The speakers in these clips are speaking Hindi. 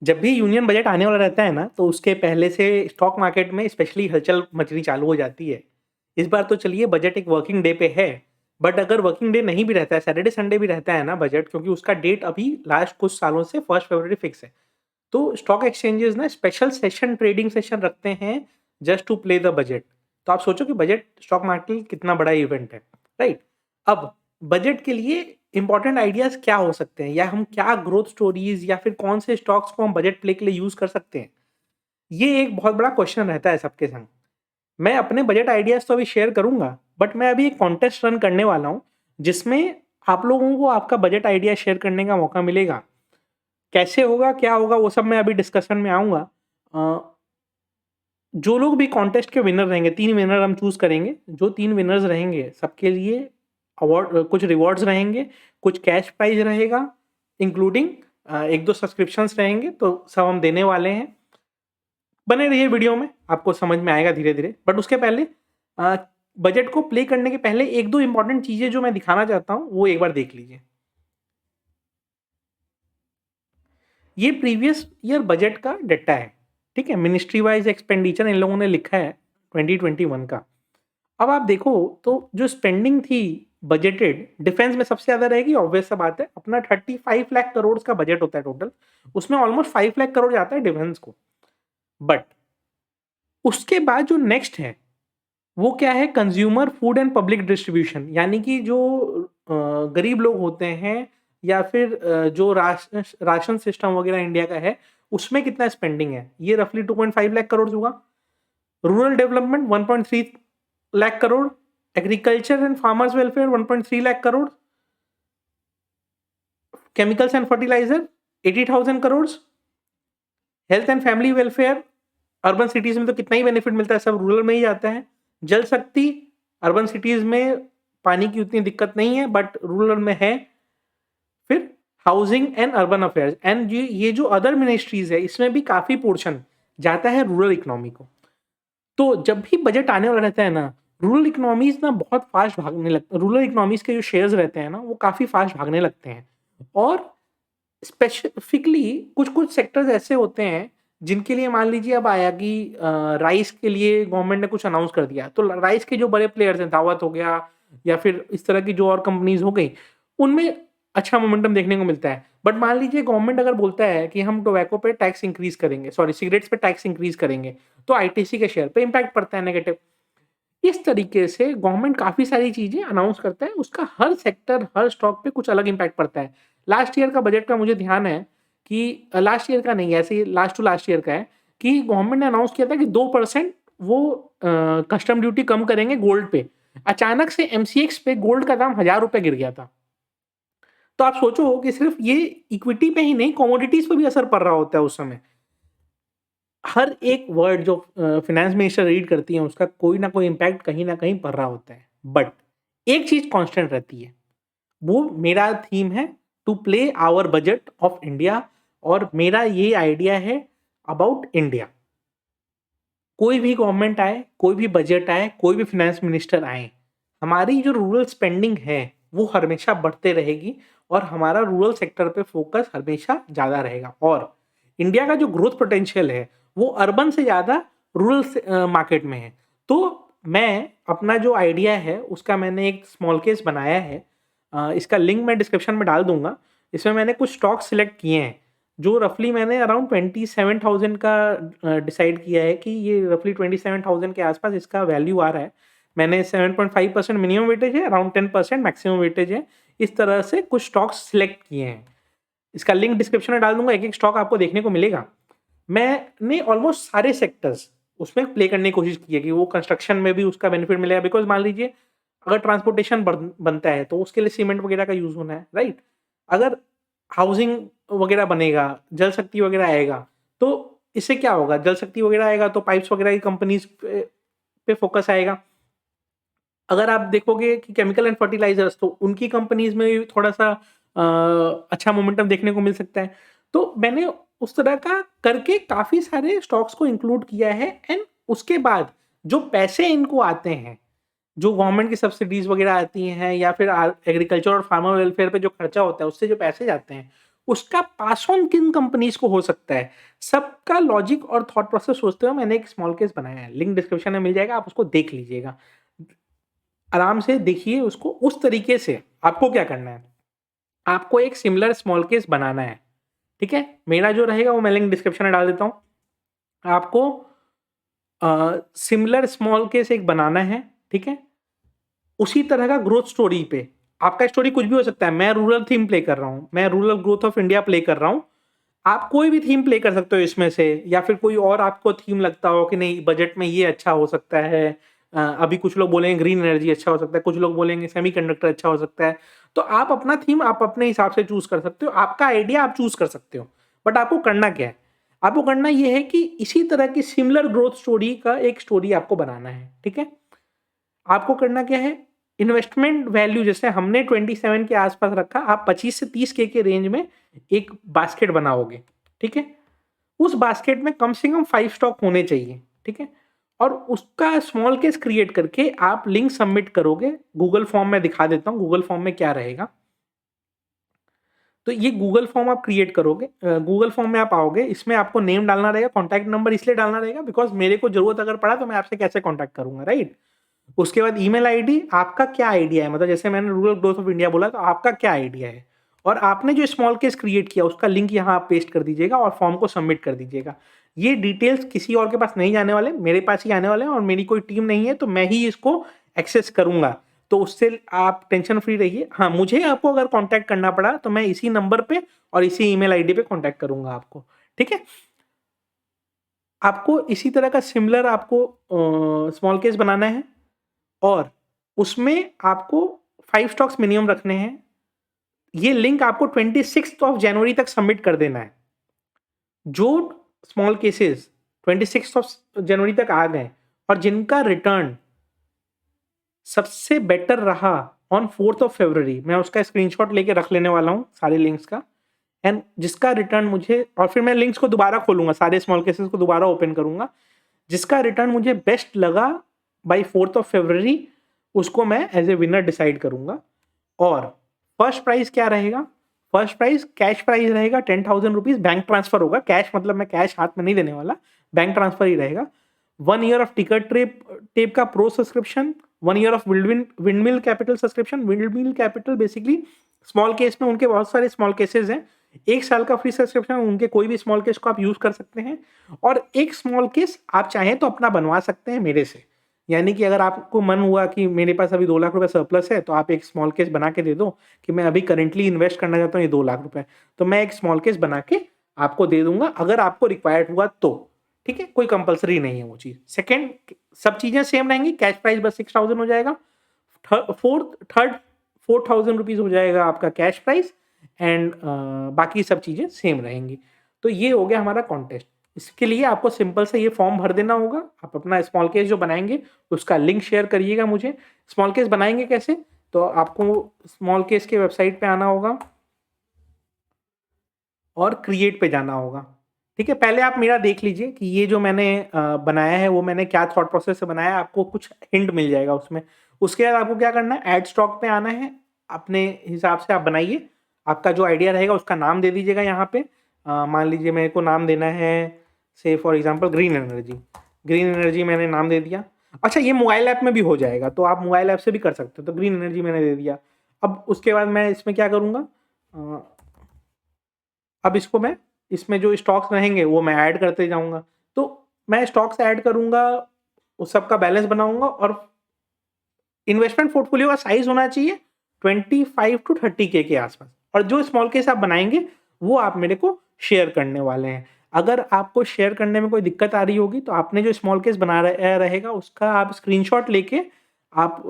जब भी यूनियन बजट आने वाला रहता है ना, तो उसके पहले से स्टॉक मार्केट में स्पेशली हलचल मचनी चालू हो जाती है। इस बार तो चलिए बजट एक वर्किंग डे पे है, बट अगर वर्किंग डे नहीं भी रहता है, सैटरडे संडे भी रहता है ना बजट, क्योंकि उसका डेट अभी लास्ट कुछ सालों से 1 फरवरी फिक्स है। तो स्टॉक एक्सचेंजेस ना स्पेशल सेशन ट्रेडिंग सेशन रखते हैं just to play the budget. तो आप सोचो कि बजट स्टॉक मार्केट कितना बड़ा इवेंट है, राइट? अब बजट के लिए इंपॉर्टेंट आइडियाज क्या हो सकते हैं, या हम क्या ग्रोथ स्टोरीज या फिर कौन से स्टॉक्स को हम बजट प्ले के लिए यूज कर सकते हैं, ये एक बहुत बड़ा क्वेश्चन रहता है सबके संग। मैं अपने बजट आइडियाज तो अभी शेयर करूंगा, बट मैं अभी एक कॉन्टेस्ट रन करने वाला हूँ जिसमें आप लोगों को आपका बजट आइडिया शेयर करने का मौका मिलेगा। कैसे होगा, क्या होगा, वो सब मैं अभी डिस्कशन में आऊँगा। जो लोग भी कॉन्टेस्ट के विनर रहेंगे, 3 विनर हम चूज़ करेंगे। जो 3 विनर्स रहेंगे, सबके लिए कुछ रिवॉर्ड्स रहेंगे, कुछ कैश प्राइज़ रहेगा, इंक्लूडिंग 1-2 सब्सक्रिप्शंस रहेंगे, तो सब हम देने वाले हैं। बने रहिए वीडियो में, आपको समझ में आएगा धीरे-धीरे। बट उसके पहले अ, बजट को प्ले करने के पहले 1-2 इम्पोर्टेंट चीज़ें जो मैं दिखाना चाहता हूँ, वो एक बार देख लीजिए। ये प्रीवियस ईयर बजट का डेटा है, ठीक है? मिनिस्ट्री वाइज़ एक्सपेंडिचर इन लोगों ने लिखा है 2021 का। अब आप देखो तो जो स्पेंडिंग थी बजटेड, डिफेंस में सबसे ज़्यादा रहेगी, ऑब्वियस सा बात है। अपना 35 लाख करोड़ का बजट होता है टोटल, उसमें ऑलमोस्ट 5 लाख करोड़ जाता है डिफेंस को। बट उसके बाद जो नेक्स्ट है, वो क्या है? Consumer food and public distribution, यानी कि जो गरीब लोग होते हैं, या फिर जो राशन सिस्टम वगैरह इंडिया का है, उसमें कितना स्पेंडिंग है, ये रफली 2.5 लाख करोड़ होगा। Rural development 1.3 lakh crore, agriculture and farmers welfare 1.3 lakh crore, chemicals and fertiliser 80,000 crore, health and family welfare, urban cities में तो कितना ही बेनिफिट मिलता है, सब रूरल में ही जाता है। जल शक्ति, अर्बन सिटीज में पानी की उतनी दिक्कत नहीं है, बट रूरल में है। फिर housing and urban affairs, and ये जो अदर मिनिस्ट्रीज है, इसमें भी काफी पोर्शन जाता है रूरल इकोनॉमी को। तो जब भी बजट आने वाला रहता है ना, रूरल इकोनॉमीज ना बहुत फास्ट भागने लगते, रूरल इकोनॉमीज के जो शेयर्स रहते हैं ना, वो काफी फास्ट भागने लगते हैं। और स्पेसिफिकली कुछ कुछ सेक्टर्स ऐसे होते हैं जिनके लिए मान लीजिए अब आया कि राइस के लिए गवर्नमेंट ने कुछ अनाउंस कर दिया, तो राइस के जो बड़े प्लेयर्स हैं, दावत हो गया या फिर इस तरह की जो और कंपनीज हो गई, उनमें अच्छा मोमेंटम देखने को मिलता है। बट मान लीजिए गवर्नमेंट अगर बोलता है कि हम टोबैको पे टैक्स इंक्रीज करेंगे, सॉरी सिगरेट्स पे टैक्स इंक्रीज करेंगे, तो आईटीसी के शेयर पे इम्पैक्ट पड़ता है नेगेटिव। इस तरीके से गवर्नमेंट काफ़ी सारी चीज़ें अनाउंस करता है, उसका हर सेक्टर, हर स्टॉक पे कुछ अलग इम्पैक्ट पड़ता है। लास्ट ईयर का बजट का मुझे ध्यान है कि लास्ट ईयर का नहीं, ऐसे ही लास्ट टू लास्ट ईयर का है कि गवर्नमेंट ने अनाउंस किया था कि 2% वो कस्टम ड्यूटी कम करेंगे गोल्ड पे। अचानक से एमसीएक्स पे गोल्ड का दाम ₹1000 गिर गया था। तो आप सोचो कि सिर्फ ये इक्विटी पे ही नहीं, कमोडिटीज़ पे भी असर पड़ रहा होता है उस समय। हर एक वर्ड जो फाइनेंस मिनिस्टर रीड करती हैं, उसका कोई ना कोई इम्पैक्ट कहीं न कहीं पड़ रहा होता है। बट एक चीज़ कांस्टेंट रहती है, वो मेरा थीम है to play our budget of India, और मेरा ये आइडिया है अबाउट इंडिया। कोई भी गवर्नमेंट आए, कोई भी बजट आए, कोई भी फाइनेंस मिनिस्टर आए, हमारी जो रूरल स्पेंडिंग है, वो हमेशा बढ़ते रहेगी, और हमारा रूरल सेक्टर पे फोकस हमेशा ज़्यादा रहेगा। और इंडिया का जो ग्रोथ पोटेंशियल है, वो अर्बन से ज़्यादा रूरल मार्केट में है। तो मैं अपना जो आइडिया है, उसका मैंने एक स्मॉल केस बनाया है। इसका लिंक मैं डिस्क्रिप्शन में डाल दूँगा। इसमें मैंने कुछ स्टॉक्स सिलेक्ट किए हैं, जो रफली मैंने अराउंड 27,000 का डिसाइड किया है कि ये रफली 27,000 के आसपास इसका वैल्यू आ रहा है। मैंने 7.5% मिनिमम वेटेज है, अराउंड 10% मैक्सिमम वेटेज है। इस तरह से कुछ स्टॉक्स सिलेक्ट किए हैं। इसका लिंक डिस्क्रिप्शन में डाल दूँगा, एक-एक स्टॉक आपको देखने को मिलेगा। मैंने ऑलमोस्ट सारे सेक्टर्स उसमें प्ले करने की कोशिश की है कि वो कंस्ट्रक्शन में भी उसका बेनिफिट मिलेगा, बिकॉज़ मान लीजिए अगर ट्रांसपोर्टेशन बनता है, तो उसके लिए सीमेंट वगैरह का यूज़ होना है, राइट? अगर हाउसिंग वगैरह बनेगा, जल शक्ति वगैरह आएगा, तो इससे क्या होगा? जल शक्ति वगैरह आएगा तो पाइप्स वगैरह की कंपनीज़ पे फ़ोकस आएगा। अगर आप देखोगे कि केमिकल एंड फर्टिलाइज़र्स, तो उनकी कंपनीज़ में भी थोड़ा-सा अच्छा मोमेंटम देखने को मिल सकता है। तो मैंने उस तरह का करके काफ़ी सारे स्टॉक्स को इंक्लूड किया है, एंड उसके बाद जो पैसे इनको आते हैं, जो गवर्नमेंट की सब्सिडीज़ वगैरह आती हैं, या फिर एग्रीकल्चर और फार्मर वेलफेयर पे जो खर्चा होता है, उससे जो पैसे जाते हैं, उसका पास ऑन किन कंपनीज को हो सकता है, सबका लॉजिक और थॉट प्रोसेस सोचते हुए मैंने एक स्मॉल केस बनाया है। लिंक डिस्क्रिप्शन में मिल जाएगा, आप उसको देख लीजिएगा, आराम से देखिए उसको। उस तरीके से आपको क्या करना है, आपको एक सिमिलर स्मॉल केस बनाना है, ठीक है। मेरा जो रहेगा वो मैं लिंक डिस्क्रिप्शन में डाल देता हूँ। आपको सिमिलर स्मॉल केस एक बनाना है, ठीक है। उसी तरह का ग्रोथ स्टोरी पे, आपका स्टोरी कुछ भी हो सकता है। मैं रूरल थीम प्ले कर रहा हूँ, मैं rural growth of India play कर रहा हूँ, आप कोई भी थीम प्ले कर सकते हो इसमें से, या फिर कोई और आपको थीम लगता हो कि नहीं बजट में ये अच्छा हो सकता है। अभी कुछ लोग बोलेंगे ग्रीन एनर्जी अच्छा हो सकता है, कुछ लोग बोलेंगे सेमीकंडक्टर अच्छा हो सकता है। तो आप अपना थीम आप अपने हिसाब से चूज कर सकते हो, आपका आइडिया आप चूज कर सकते हो। बट आपको करना क्या है, आपको करना ये है कि इसी तरह की सिमिलर ग्रोथ स्टोरी का एक स्टोरी आपको बनाना है, ठीक है। आपको करना क्या है, इन्वेस्टमेंट वैल्यू जैसे हमने 27 के आसपास रखा, आप 25 से 30 के रेंज में एक बास्केट बनाओगे, ठीक है। उस बास्केट में कम से कम 5 स्टॉक होने चाहिए, ठीक है। और उसका स्मॉल केस क्रिएट करके आप लिंक सबमिट करोगे। गूगल फॉर्म में दिखा देता हूँ गूगल फॉर्म में क्या रहेगा। तो ये गूगल फॉर्म आप क्रिएट करोगे, गूगल फॉर्म में आप आओगे, इसमें आपको नेम डालना रहेगा, कॉन्टैक्ट नंबर इसलिए डालना रहेगा बिकॉज मेरे को जरूरत अगर पड़ा तो मैं आपसे कैसे कॉन्टैक्ट करूंगा, राइट। उसके बाद ईमेल आईडी, आपका क्या आइडिया है, मतलब जैसे मैंने रूरल ग्रोथ ऑफ इंडिया बोला तो आपका क्या आइडिया है, और आपने जो स्मॉल केस क्रिएट किया उसका लिंक यहाँ आप पेस्ट कर दीजिएगा और फॉर्म को सबमिट कर दीजिएगा। ये डिटेल्स किसी और के पास नहीं जाने वाले, मेरे पास ही आने वाले हैं, और मेरी कोई टीम नहीं है तो मैं ही इसको एक्सेस करूंगा। तो उससे आप टेंशन फ्री रहिए। हाँ, मुझे आपको अगर कांटेक्ट करना पड़ा तो मैं इसी नंबर पे और इसी ईमेल आईडी पे कांटेक्ट करूंगा आपको, ठीक है। आपको इसी तरह का सिमिलर आपको स्मॉल केस बनाना है, और उसमें आपको 5 स्टॉक्स मिनिमम रखने हैं। ये लिंक आपको 26 ऑफ जनवरी तक सबमिट कर देना है। जो स्मॉल केसेस 26 ऑफ जनवरी तक आ गए और जिनका रिटर्न सबसे बेटर रहा ऑन 4th ऑफ फरवरी, मैं उसका स्क्रीनशॉट लेके रख लेने वाला हूँ सारे लिंक्स का। एंड जिसका रिटर्न मुझे, और फिर मैं लिंक्स को दोबारा खोलूंगा, सारे स्मॉल केसेस को दोबारा ओपन करूंगा, जिसका रिटर्न मुझे बेस्ट लगा बाई 4th ऑफ फरवरी, उसको मैं एज ए विनर डिसाइड करूंगा। और फर्स्ट प्राइज क्या रहेगा, फर्स्ट प्राइज कैश प्राइज रहेगा 10,000 रुपीज, बैंक ट्रांसफर होगा। कैश मतलब मैं कैश हाथ में नहीं देने वाला, बैंक ट्रांसफर ही रहेगा। 1 ईयर ऑफ टिकट टेप का pro subscription, 1 year of windmill capital subscription. Windmill capital basically small case में उनके बहुत सारे स्मॉल केसेस हैं, 1 साल का फ्री सब्सक्रिप्शन, उनके कोई भी स्मॉल केस को आप यूज कर सकते हैं। और एक स्मॉल केस आप चाहें तो अपना बनवा सकते हैं मेरे से, यानी कि अगर आपको मन हुआ कि मेरे पास अभी 2 लाख रुपए सरप्लस है तो आप एक स्मॉल केस बना के दे दो कि मैं अभी करेंटली इन्वेस्ट करना चाहता हूँ ये 2 लाख रुपए, तो मैं एक स्मॉल केस बना के आपको दे दूंगा अगर आपको रिक्वायर्ड हुआ तो, ठीक है। कोई कंपलसरी नहीं है वो चीज। सेकंड, सब चीजें सेम रहेंगी, कैश प्राइस बस 6,000 हो जाएगा, थर्ड 4,000 रुपीज हो जाएगा आपका कैश प्राइस, एंड बाकी सब चीजें सेम रहेंगी। तो ये हो गया हमारा कॉन्टेस्ट। इसके लिए आपको सिंपल से ये फॉर्म भर देना होगा। आप अपना स्मॉल केस जो बनाएंगे उसका लिंक शेयर करिएगा मुझे। स्मॉल केस बनाएंगे कैसे, तो आपको स्मॉल केस के वेबसाइट पे आना होगा और क्रिएट पे जाना होगा, ठीक है। पहले आप मेरा देख लीजिए कि ये जो मैंने बनाया है वो मैंने क्या थॉट प्रोसेस से बनाया है, आपको कुछ हिंट मिल जाएगा उसमें। उसके बाद आपको क्या करना है, ऐड स्टॉक पे आना है, अपने हिसाब से आप बनाइए। आपका जो आइडिया रहेगा उसका नाम दे दीजिएगा यहाँ पे। मान लीजिए मेरे को नाम देना है से for example green energy, green energy मैंने नाम दे दिया। अच्छा, ये मोबाइल ऐप में भी हो जाएगा तो आप मोबाइल ऐप से भी कर सकते हो, तो ग्रीन एनर्जी मैंने दे दिया। अब उसके बाद मैं इसमें क्या करूँगा, अब इसको मैं, इसमें जो स्टॉक्स रहेंगे वो मैं ऐड करते जाऊँगा। तो मैं स्टॉक्स ऐड करूँगा, उस सब का बैलेंस बनाऊँगा, और इन्वेस्टमेंट पोर्टफोलियो का साइज होना चाहिए 25 टू 30 के आसपास। और जो स्मॉल केस आप बनाएंगे वो आप मेरे को शेयर करने वाले हैं। अगर आपको शेयर करने में कोई दिक्कत आ रही होगी तो आपने जो स्मॉल केस बना रहेगा उसका आप स्क्रीनशॉट लेके आप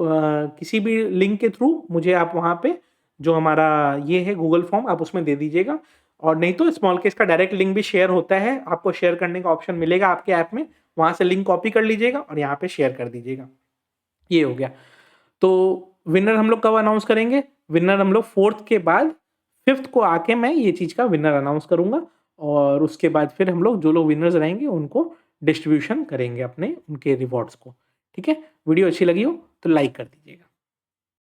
किसी भी लिंक के थ्रू मुझे आप वहाँ पे जो हमारा ये है गूगल फॉर्म आप उसमें दे दीजिएगा। और नहीं तो स्मॉल केस का डायरेक्ट लिंक भी शेयर होता है, आपको शेयर करने का ऑप्शन मिलेगा आपके ऐप में, वहाँ से लिंक कॉपी कर लीजिएगा और यहाँ पे शेयर कर दीजिएगा। ये हो गया। तो विनर हम लोग कब अनाउंस करेंगे, विनर हम लोग 4th के बाद 5th को आके मैं ये चीज़ का विनर अनाउंस करूँगा, और उसके बाद फिर हम लोग जो लोग विनर्स रहेंगे उनको डिस्ट्रीब्यूशन करेंगे अपने उनके रिवॉर्ड्स को, ठीक है। वीडियो अच्छी लगी हो तो लाइक कर दीजिएगा।